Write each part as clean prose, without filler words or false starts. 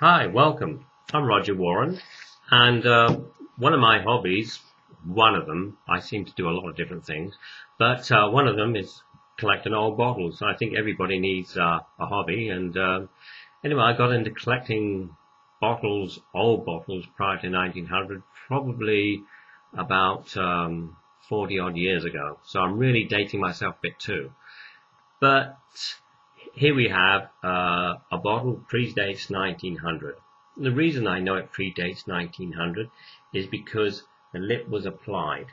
Hi, welcome. I'm Roger Warren, and one of my hobbies, I seem to do a lot of different things, but one of them is collecting old bottles. I think everybody needs a hobby, and anyway, I got into collecting old bottles prior to 1900, probably about 40 odd years ago. So I'm really dating myself a bit too. But here we have a bottle predates 1900. The reason I know it predates 1900 is because the lip was applied.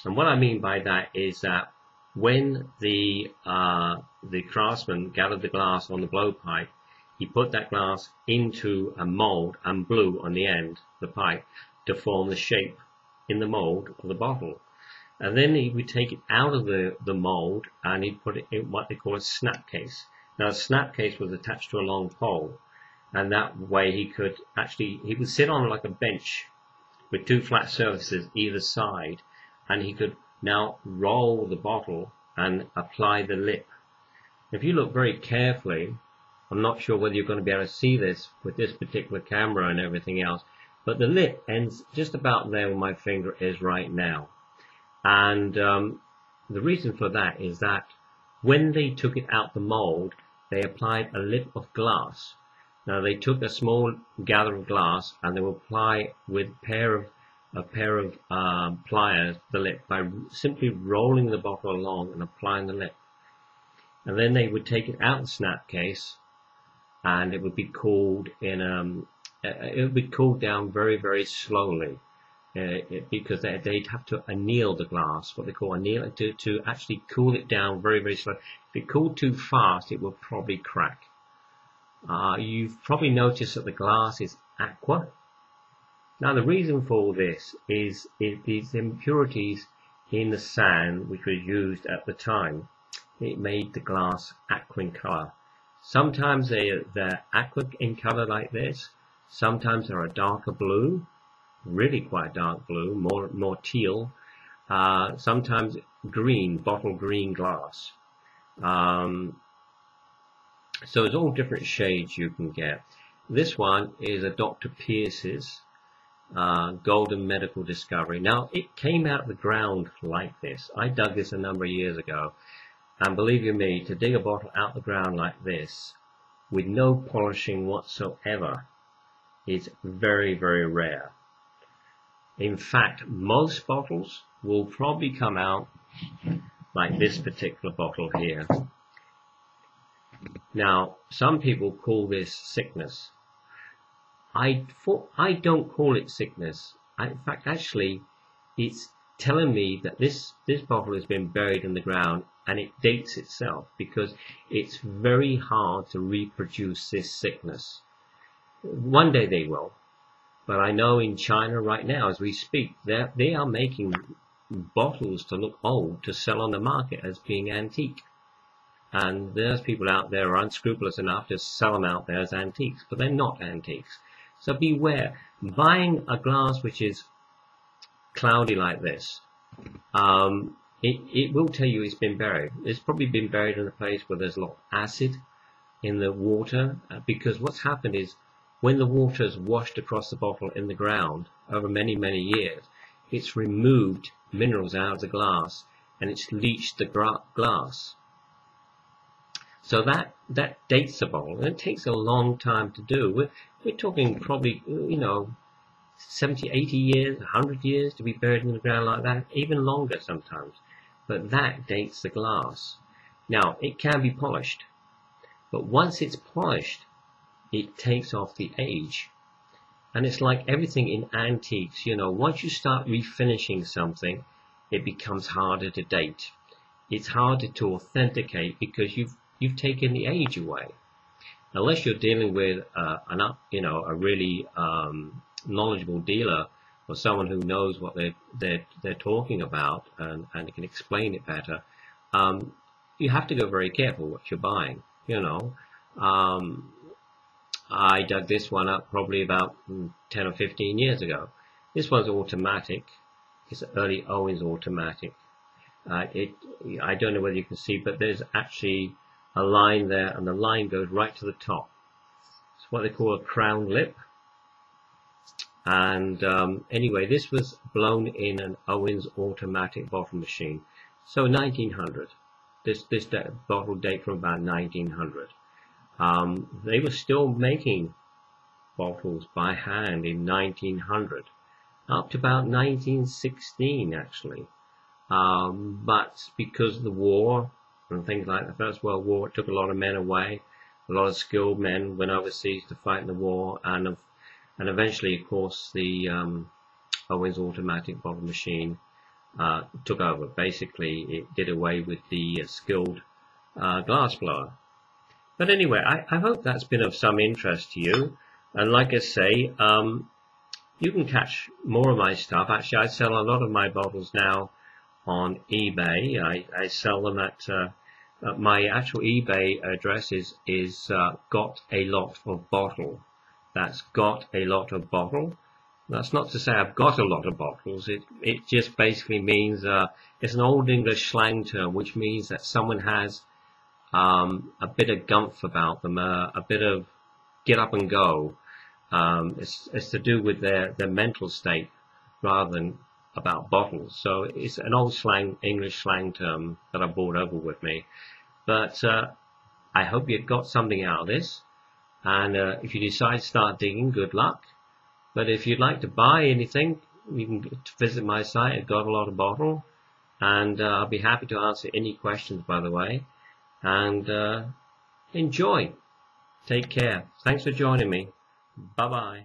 And what I mean by that is that when the craftsman gathered the glass on the blowpipe, he put that glass into a mold and blew on the end, the pipe, to form the shape in the mold of the bottle. And then he would take it out of the mold and he'd put it in what they call a snap case. Now, a snap case was attached to a long pole, and that way he would sit on like a bench with two flat surfaces either side, and he could now roll the bottle and apply the lip. If you look very carefully, I'm not sure whether you're going to be able to see this with this particular camera and everything else, but the lip ends just about there where my finger is right now. And the reason for that is that when they took it out the mold, they applied a lip of glass. Now they took a small gather of glass and they would apply with a pair of pliers the lip by simply rolling the bottle along and applying the lip. And then they would take it out of the snap case, and it would be cooled down very, very slowly. Because they'd have to anneal the glass, what they call anneal, to actually cool it down very, very slowly. If it cooled too fast, it will probably crack. You've probably noticed that the glass is aqua. Now, the reason for all this is these impurities in the sand, which was used at the time. It made the glass aqua in color. Sometimes they're aqua in color like this. Sometimes they're a darker blue. Really quite dark blue, more teal, sometimes green, bottle green glass. So it's all different shades you can get. This one is a Dr. Pierce's Golden Medical Discovery. Now, it came out of the ground like this. I dug this a number of years ago, and believe you me, to dig a bottle out the ground like this with no polishing whatsoever is very, very rare. In fact, most bottles will probably come out like this particular bottle here. Now, some people call this sickness. I don't call it sickness. In fact, actually, it's telling me that this bottle has been buried in the ground, and it dates itself because it's very hard to reproduce this sickness. One day they will. But I know in China right now, as we speak, they are making bottles to look old to sell on the market as being antique. And there's people out there who are unscrupulous enough to sell them out there as antiques, but they're not antiques. So beware. Buying a glass which is cloudy like this, it will tell you it's been buried. It's probably been buried in a place where there's a lot of acid in the water, because what's happened is, when the water's washed across the bottle in the ground over many, many years, it's removed minerals out of the glass and it's leached the glass. So that dates the bottle, and it takes a long time to do. We're talking probably, 70, 80 years, 100 years to be buried in the ground like that, even longer sometimes. But that dates the glass. Now, it can be polished, but once it's polished, it takes off the age. And it's like everything in antiques, once you start refinishing something, it becomes harder to date. It's harder to authenticate because you've taken the age away. Unless you're dealing with a really knowledgeable dealer or someone who knows what they're talking about and can explain it better, you have to go very careful what you're buying, I dug this one up probably about 10 or 15 years ago. This one's automatic. It's early Owens automatic. I don't know whether you can see, but there's actually a line there, and the line goes right to the top. It's what they call a crown lip. And anyway, this was blown in an Owens automatic bottle machine. So 1900. This bottle date from about 1900. They were still making bottles by hand in 1900, up to about 1916 actually. But because of the war and things like the First World War, it took a lot of men away. A lot of skilled men went overseas to fight in the war, and eventually, of course, the Owens automatic bottle machine took over. Basically, it did away with the skilled glass blower. But anyway, I hope that's been of some interest to you. And like I say, you can catch more of my stuff. Actually, I sell a lot of my bottles now on eBay. I sell them at my actual eBay address is got a lot of bottle. That's got a lot of bottle. That's not to say I've got a lot of bottles. It just basically means it's an old English slang term, which means that someone has a bit of gumph about them, a bit of get up and go. It's to do with their mental state rather than about bottles. So it's an old English slang term that I brought over with me. But I hope you got something out of this. And if you decide to start digging, good luck. But if you'd like to buy anything, you can visit my site at Got a Lot of Bottle. And I'll be happy to answer any questions, by the way. And enjoy. Take care. Thanks for joining me. Bye-bye.